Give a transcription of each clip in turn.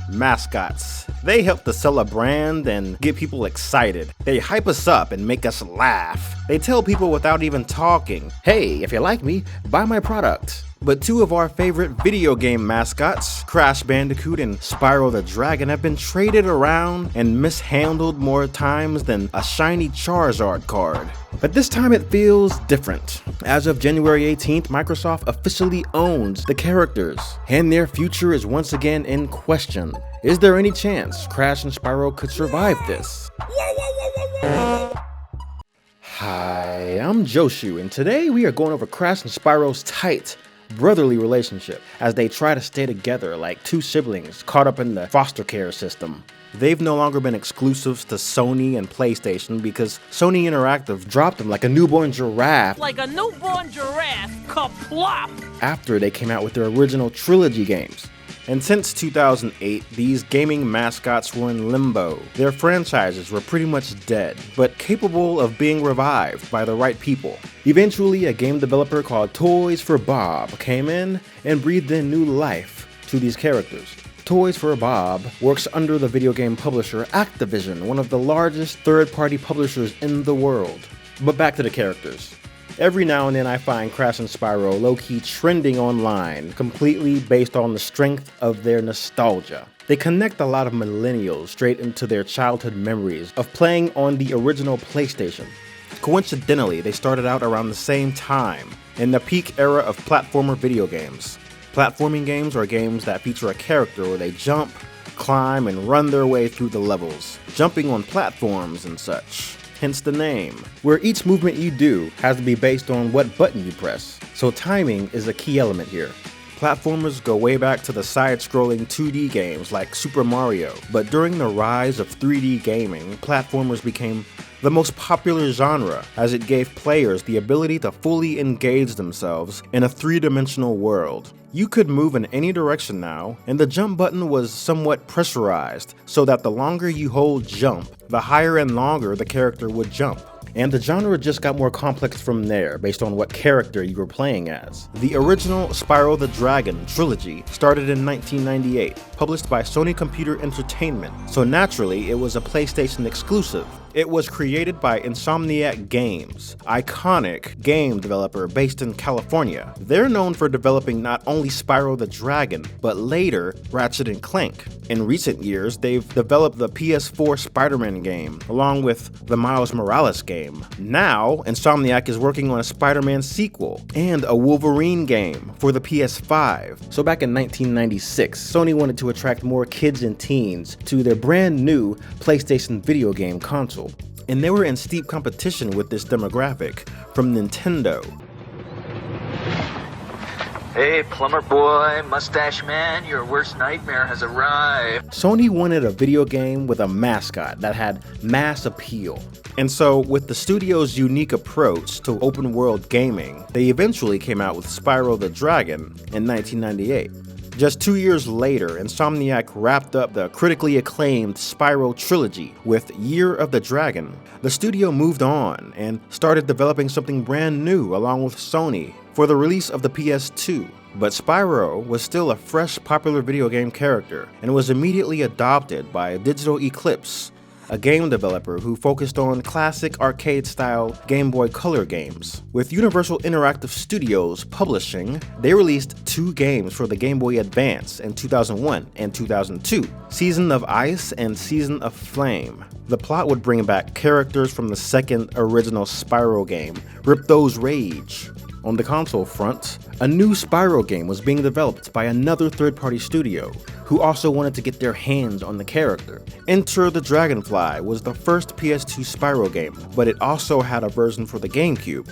mascots. They help to sell a brand and get people excited. They hype us up and make us laugh. They tell people without even talking, hey, if you like me, buy my product. But two of our favorite video game mascots, Crash Bandicoot and Spyro the Dragon, have been traded around and mishandled more times than a shiny Charizard card. But this time it feels different. As of January 18th, Microsoft officially owns the characters, and their future is once again in question. Is there any chance Crash and Spyro could survive this? Hi, I'm Joshu, and today we are going over Crash and Spyro's tight, brotherly relationship as they try to stay together like two siblings caught up in the foster care system. They've no longer been exclusives to Sony and PlayStation because Sony Interactive dropped them like a newborn giraffe. Like a newborn giraffe, kaplop! After they came out with their original trilogy games. And since 2008, these gaming mascots were in limbo. Their franchises were pretty much dead, but capable of being revived by the right people. Eventually, a game developer called Toys for Bob came in and breathed in new life to these characters. Toys for Bob works under the video game publisher Activision, one of the largest third-party publishers in the world. But back to the characters. Every now and then I find Crash and Spyro low-key trending online, completely based on the strength of their nostalgia. They connect a lot of millennials straight into their childhood memories of playing on the original PlayStation. Coincidentally, they started out around the same time, in the peak era of platformer video games. Platforming games are games that feature a character where they jump, climb, and run their way through the levels, jumping on platforms and such. Hence the name, where each movement you do has to be based on what button you press, so timing is a key element here. Platformers go way back to the side-scrolling 2D games like Super Mario, but during the rise of 3D gaming, platformers became the most popular genre as it gave players the ability to fully engage themselves in a three-dimensional world. You could move in any direction now, and the jump button was somewhat pressurized so that the longer you hold jump, the higher and longer the character would jump. And the genre just got more complex from there based on what character you were playing as. The original Spyro the Dragon trilogy started in 1998, published by Sony Computer Entertainment, so naturally it was a PlayStation exclusive. It was created by Insomniac Games, iconic game developer based in California. They're known for developing not only Spyro the Dragon, but later Ratchet & Clank. In recent years, they've developed the PS4 Spider-Man game, along with the Miles Morales game. Now, Insomniac is working on a Spider-Man sequel and a Wolverine game for the PS5. So back in 1996, Sony wanted to attract more kids and teens to their brand new PlayStation video game console. And they were in steep competition with this demographic from Nintendo. Hey, plumber boy, mustache man, your worst nightmare has arrived. Sony wanted a video game with a mascot that had mass appeal. And so, with the studio's unique approach to open world gaming, they eventually came out with Spyro the Dragon in 1998. Just 2 years later, Insomniac wrapped up the critically acclaimed Spyro trilogy with Year of the Dragon. The studio moved on and started developing something brand new along with Sony for the release of the PS2. But Spyro was still a fresh, popular video game character and was immediately adopted by Digital Eclipse, a game developer who focused on classic arcade-style Gameboy Color games. With Universal Interactive Studios publishing, they released 2 games for the Game Boy Advance in 2001 and 2002, Season of Ice and Season of Flame. The plot would bring back characters from the second original Spyro game, Ripto's Rage. On the console front, a new Spyro game was being developed by another third-party studio, who also wanted to get their hands on the character. Enter the Dragonfly was the first PS2 Spyro game, but it also had a version for the GameCube.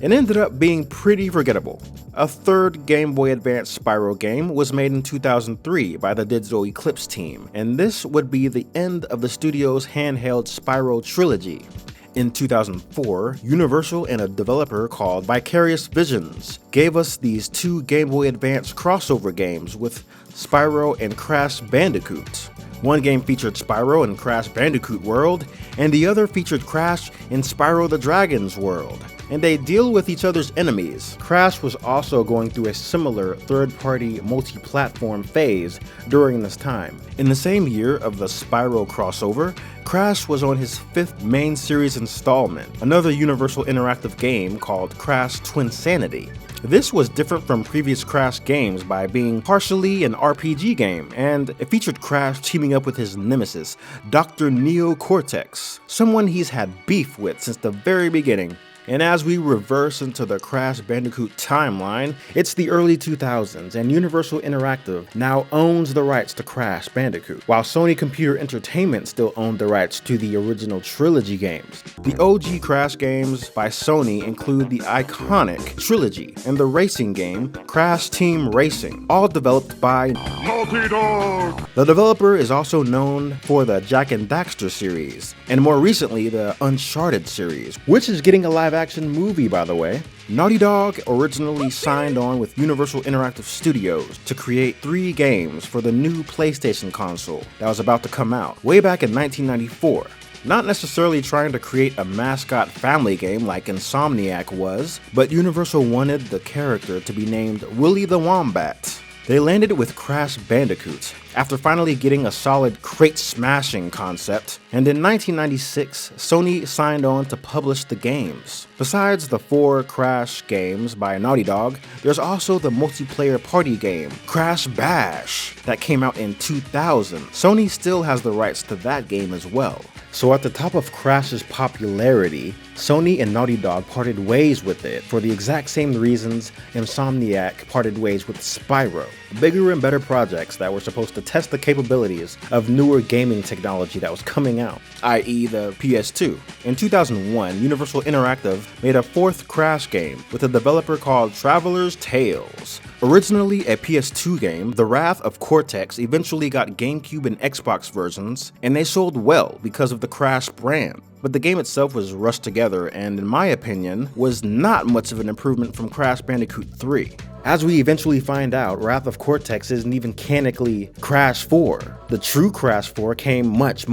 It ended up being pretty forgettable. A third Game Boy Advance Spyro game was made in 2003 by the Digital Eclipse team, and this would be the end of the studio's handheld Spyro trilogy. In 2004, Universal and a developer called Vicarious Visions gave us these 2 Game Boy Advance crossover games with Spyro and Crash Bandicoot. One game featured Spyro in Crash Bandicoot World, and the other featured Crash in Spyro the Dragon's world. and they deal with each other's enemies. Crash was also going through a similar third-party multi-platform phase during this time. In the same year of the Spyro crossover, Crash was on his 5th main series installment, another Universal Interactive game called Crash Twinsanity. This was different from previous Crash games by being partially an RPG game, and it featured Crash teaming up with his nemesis, Dr. Neo Cortex, someone he's had beef with since the very beginning. And as we reverse into the Crash Bandicoot timeline, it's the early 2000s, and Universal Interactive now owns the rights to Crash Bandicoot, while Sony Computer Entertainment still owned the rights to the original trilogy games. The OG Crash games by Sony include the iconic trilogy and the racing game Crash Team Racing, all developed by Naughty Dog. The developer is also known for the Jak and Daxter series, and more recently the Uncharted series, which is getting a live-action movie, by the way. Naughty Dog originally signed on with Universal Interactive Studios to create 3 games for the new PlayStation console that was about to come out way back in 1994. Not necessarily trying to create a mascot family game like Insomniac was, but Universal wanted the character to be named Willy the Wombat. They landed with Crash Bandicoot after finally getting a solid crate-smashing concept, and in 1996, Sony signed on to publish the games. Besides the 4 Crash games by Naughty Dog, there's also the multiplayer party game, Crash Bash, that came out in 2000. Sony still has the rights to that game as well. So at the top of Crash's popularity, Sony and Naughty Dog parted ways with it for the exact same reasons Insomniac parted ways with Spyro. Bigger and better projects that were supposed to test the capabilities of newer gaming technology that was coming out, i.e. the PS2. In 2001, Universal Interactive made a 4th Crash game with a developer called Traveler's Tales. Originally a PS2 game, The Wrath of Cortex eventually got GameCube and Xbox versions, and they sold well because of the Crash brand. But the game itself was rushed together and, in my opinion, was not much of an improvement from Crash Bandicoot 3. As we eventually find out, Wrath of Cortex isn't even canonically Crash 4. The true Crash 4 came much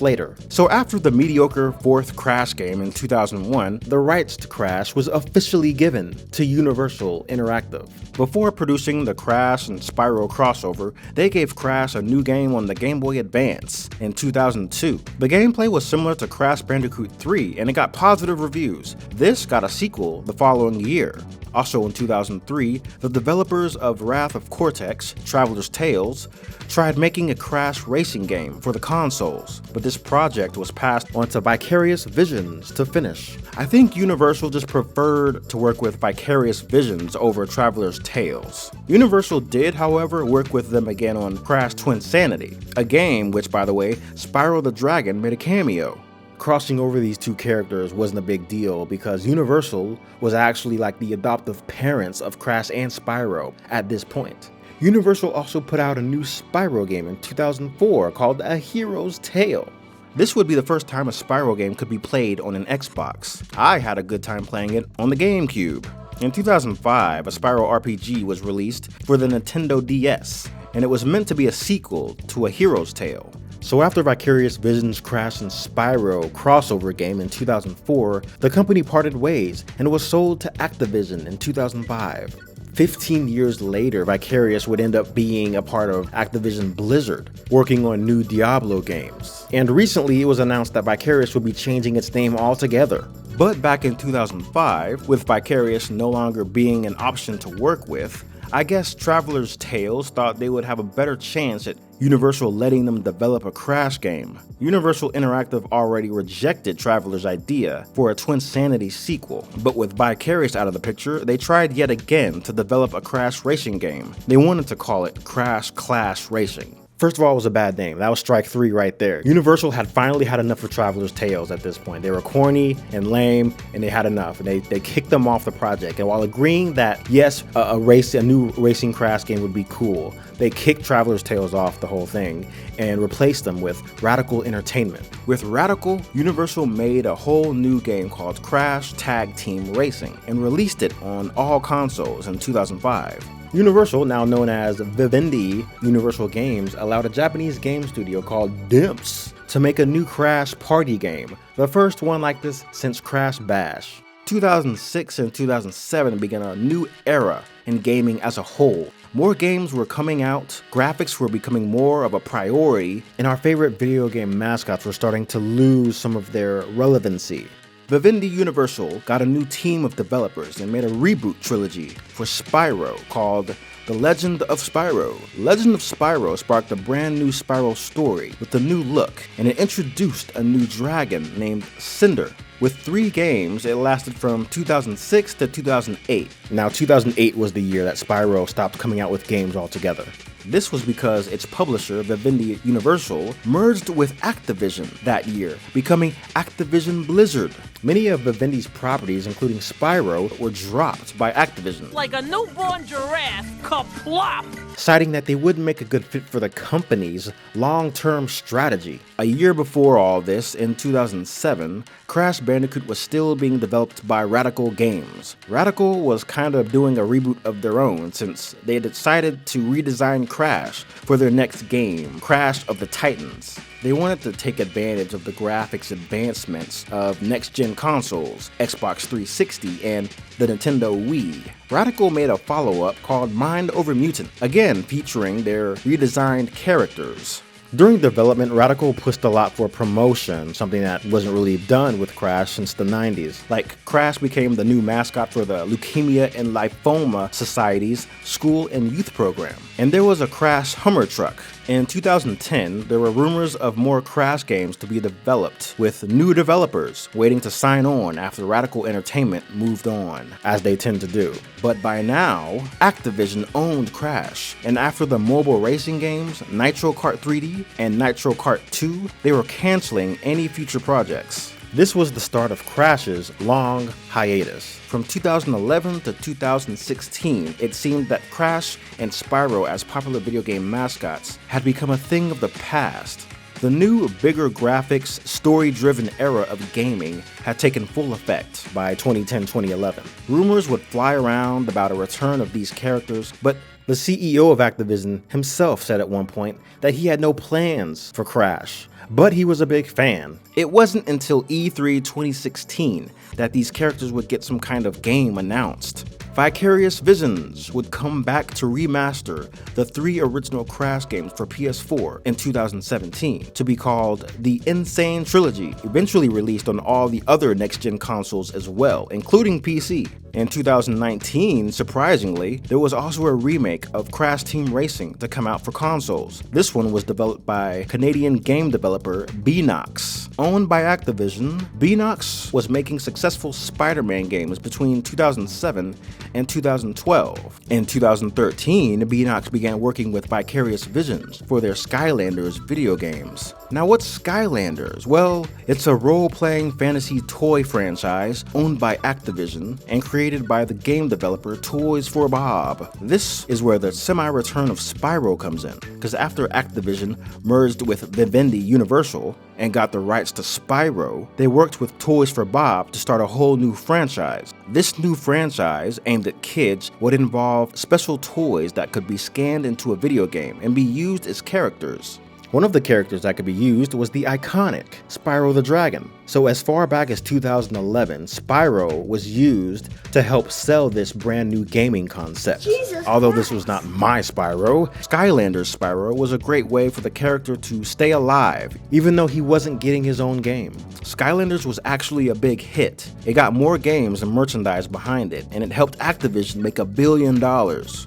later. So after the mediocre 4th Crash game in 2001, the rights to Crash was officially given to Universal Interactive. Before producing the Crash and Spyro crossover, they gave Crash a new game on the Game Boy Advance in 2002. The gameplay was similar to Crash Bandicoot 3, and it got positive reviews. This got a sequel the following year. Also in 2003, the developers of Wrath of Cortex, Traveler's Tales, tried making a Crash racing game for the consoles, but this project was passed on to Vicarious Visions to finish. I think Universal just preferred to work with Vicarious Visions over Traveler's Tales. Universal did, however, work with them again on Crash Twinsanity, a game which, by the way, Spyro the Dragon made a cameo. Crossing over these 2 characters wasn't a big deal because Universal was actually like the adoptive parents of Crash and Spyro at this point. Universal also put out a new Spyro game in 2004 called A Hero's Tale. This would be the first time a Spyro game could be played on an Xbox. I had a good time playing it on the GameCube. In 2005, a Spyro RPG was released for the Nintendo DS, and it was meant to be a sequel to A Hero's Tale. So after Vicarious Visions' Crash and Spyro crossover game in 2004, the company parted ways and was sold to Activision in 2005. 15 years later, Vicarious would end up being a part of Activision Blizzard, working on new Diablo games. And recently it was announced that Vicarious would be changing its name altogether. But back in 2005, with Vicarious no longer being an option to work with, I guess Traveler's Tales thought they would have a better chance at Universal letting them develop a Crash game. Universal Interactive already rejected Traveler's idea for a Twinsanity sequel, but with Vicarious out of the picture, they tried yet again to develop a Crash racing game. They wanted to call it Crash Clash Racing. First of all, it was a bad name. That was strike 3 right there. Universal had finally had enough of Traveler's Tales at this point. They were corny and lame, and they had enough. And they kicked them off the project. And while agreeing that, yes, a new racing Crash game would be cool, they kicked Traveler's Tales off the whole thing and replaced them with Radical Entertainment. With Radical, Universal made a whole new game called Crash Tag Team Racing and released it on all consoles in 2005. Universal, now known as Vivendi Universal Games, allowed a Japanese game studio called Dimps to make a new Crash party game, the first one like this since Crash Bash. 2006 and 2007 began a new era in gaming as a whole. More games were coming out, graphics were becoming more of a priority, and our favorite video game mascots were starting to lose some of their relevancy. Vivendi Universal got a new team of developers and made a reboot trilogy for Spyro called The Legend of Spyro. Legend of Spyro sparked a brand new Spyro story with a new look, and it introduced a new dragon named Cinder. With 3 games, it lasted from 2006 to 2008. Now, 2008 was the year that Spyro stopped coming out with games altogether. This was because its publisher, Vivendi Universal, merged with Activision that year, becoming Activision Blizzard. Many of Vivendi's properties, including Spyro, were dropped by Activision, Like a newborn giraffe, kaplop! citing that they wouldn't make a good fit for the company's long-term strategy. A year before all this, in 2007, Crash Bandicoot was still being developed by Radical Games. Radical was kind of doing a reboot of their own since they decided to redesign Crash for their next game, Crash of the Titans. They wanted to take advantage of the graphics advancements of next-gen consoles, Xbox 360 and the Nintendo Wii. Radical made a follow-up called Mind Over Mutant, again featuring their redesigned characters. During development, Radical pushed a lot for promotion, something that wasn't really done with Crash since the 90s. Like, Crash became the new mascot for the Leukemia and Lymphoma Society's school and youth program. And there was a Crash Hummer truck. In 2010, there were rumors of more Crash games to be developed, with new developers waiting to sign on after Radical Entertainment moved on, as they tend to do. But by now, Activision owned Crash, and after the mobile racing games, Nitro Kart 3D and Nitro Kart 2, they were canceling any future projects. This was the start of Crash's long hiatus. From 2011 to 2016, it seemed that Crash and Spyro as popular video game mascots had become a thing of the past. The new, bigger graphics, story-driven era of gaming had taken full effect by 2010-2011. Rumors would fly around about a return of these characters, but the CEO of Activision himself said at one point that he had no plans for Crash, but he was a big fan. It wasn't until E3 2016 that these characters would get some kind of game announced. Vicarious Visions would come back to remaster the 3 original Crash games for PS4 in 2017 to be called the Insane Trilogy, eventually released on all the other next-gen consoles as well, including PC. In 2019, surprisingly, there was also a remake of Crash Team Racing to come out for consoles. This one was developed by Canadian game developer Beenox. Owned by Activision, Beenox was making successful Spider-Man games between 2007 and 2012. In 2013, Beenox began working with Vicarious Visions for their Skylanders video games. Now, what's Skylanders? Well, it's a role-playing fantasy toy franchise owned by Activision and created by the game developer Toys for Bob. This is where the semi-return of Spyro comes in, because after Activision merged with Vivendi Universal and got the rights to Spyro, they worked with Toys for Bob to start a whole new franchise. This new franchise, aimed at kids, would involve special toys that could be scanned into a video game and be used as characters. One of the characters that could be used was the iconic Spyro the Dragon. So as far back as 2011, Spyro was used to help sell this brand new gaming concept. Although this was not my Spyro, Skylanders Spyro was a great way for the character to stay alive, even though he wasn't getting his own game. Skylanders was actually a big hit. It got more games and merchandise behind it, and it helped Activision make $1 billion.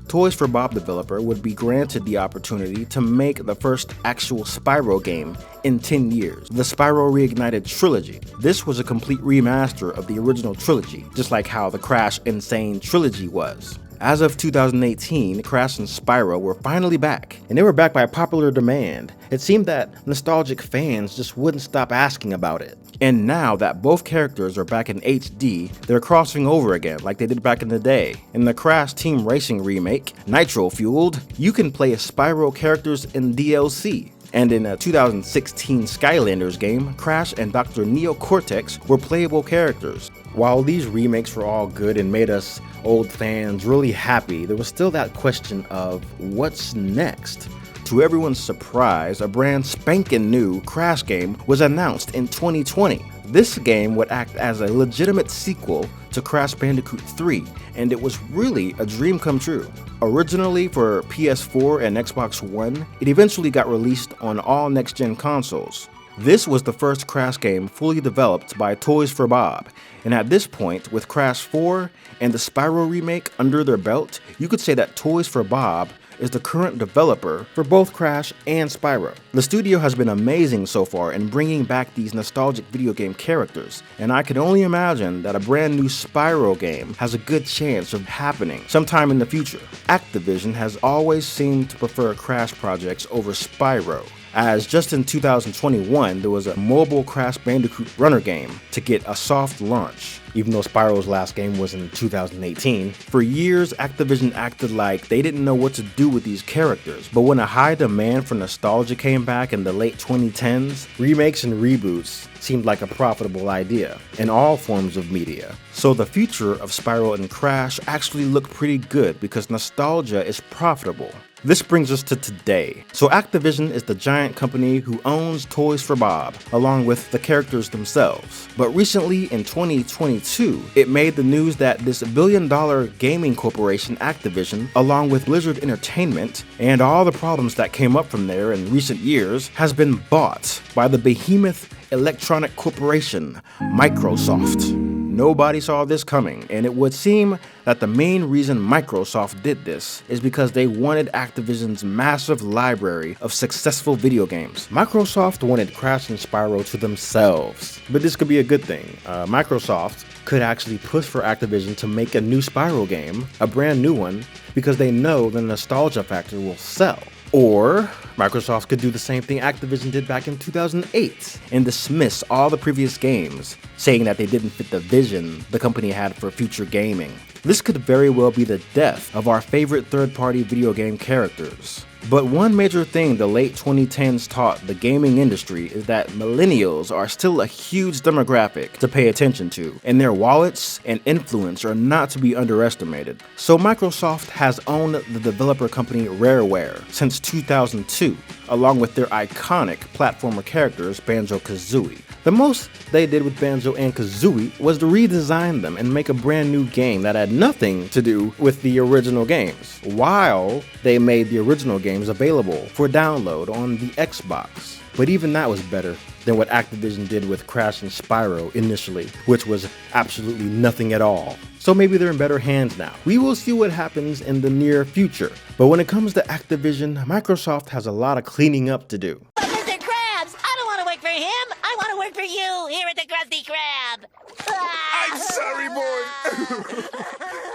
Toys for Bob developer would be granted the opportunity to make the first actual Spyro game in 10 years, the Spyro Reignited Trilogy. This was a complete remaster of the original trilogy, just like how the Crash Insane Trilogy was. As of 2018, Crash and Spyro were finally back, and they were back by popular demand. It seemed that nostalgic fans just wouldn't stop asking about it. And now that both characters are back in HD, they're crossing over again like they did back in the day. In the Crash Team Racing remake, Nitro Fueled, you can play as Spyro characters in DLC. And in a 2016 Skylanders game, Crash and Dr. Neo Cortex were playable characters. While these remakes were all good and made us old fans really happy, there was still that question of what's next? To everyone's surprise, a brand spanking new Crash game was announced in 2020. This game would act as a legitimate sequel to Crash Bandicoot 3, and it was really a dream come true. Originally for PS4 and Xbox One, it eventually got released on all next-gen consoles. This was the first Crash game fully developed by Toys for Bob, and at this point, with Crash 4 and the Spyro remake under their belt, you could say that Toys for Bob is the current developer for both Crash and Spyro. The studio has been amazing so far in bringing back these nostalgic video game characters, and I can only imagine that a brand new Spyro game has a good chance of happening sometime in the future. Activision has always seemed to prefer Crash projects over Spyro, as just in 2021 there was a mobile Crash Bandicoot runner game to get a soft launch. Even though Spyro's last game was in 2018, for years Activision acted like they didn't know what to do with these characters, but when a high demand for nostalgia came back in the late 2010s, remakes and reboots seemed like a profitable idea in all forms of media. So the future of Spyro and Crash actually looked pretty good because nostalgia is profitable. This brings us to today. So Activision is the giant company who owns Toys for Bob, along with the characters themselves. But recently in 2022, it made the news that this billion-dollar gaming corporation Activision, along with Blizzard Entertainment, and all the problems that came up from there in recent years, has been bought by the behemoth electronic corporation, Microsoft. Nobody saw this coming, and it would seem that the main reason Microsoft did this is because they wanted Activision's massive library of successful video games. Microsoft wanted Crash and Spyro to themselves, but this could be a good thing. Microsoft could actually push for Activision to make a new Spyro game, a brand new one, because they know the nostalgia factor will sell. Or Microsoft could do the same thing Activision did back in 2008 and dismiss all the previous games, saying that they didn't fit the vision the company had for future gaming. This could very well be the death of our favorite third-party video game characters. But one major thing the late 2010s taught the gaming industry is that millennials are still a huge demographic to pay attention to, and their wallets and influence are not to be underestimated. So Microsoft has owned the developer company Rareware since 2002, along with their iconic platformer characters Banjo-Kazooie. The most they did with Banjo and Kazooie was to redesign them and make a brand new game that had nothing to do with the original games, while they made the original games available for download on the Xbox. But even that was better than what Activision did with Crash and Spyro initially, which was absolutely nothing at all. So maybe they're in better hands now. We will see what happens in the near future. But when it comes to Activision, Microsoft has a lot of cleaning up to do. But Mr. Krabs, I don't want to work for him. I want to work for you here at the Krusty Krab. I'm sorry, boy.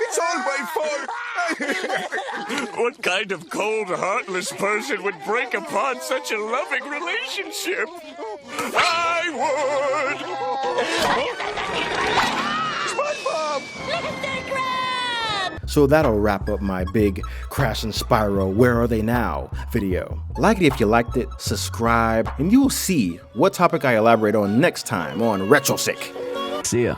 It's all my fault. What kind of cold, heartless person would break apart such a loving relationship? I would. SpongeBob! Mr. Krab! So that'll wrap up my big Crash and Spyro Where Are They Now video. Like it if you liked it, subscribe, and you will see what topic I elaborate on next time on RetroSick. See ya.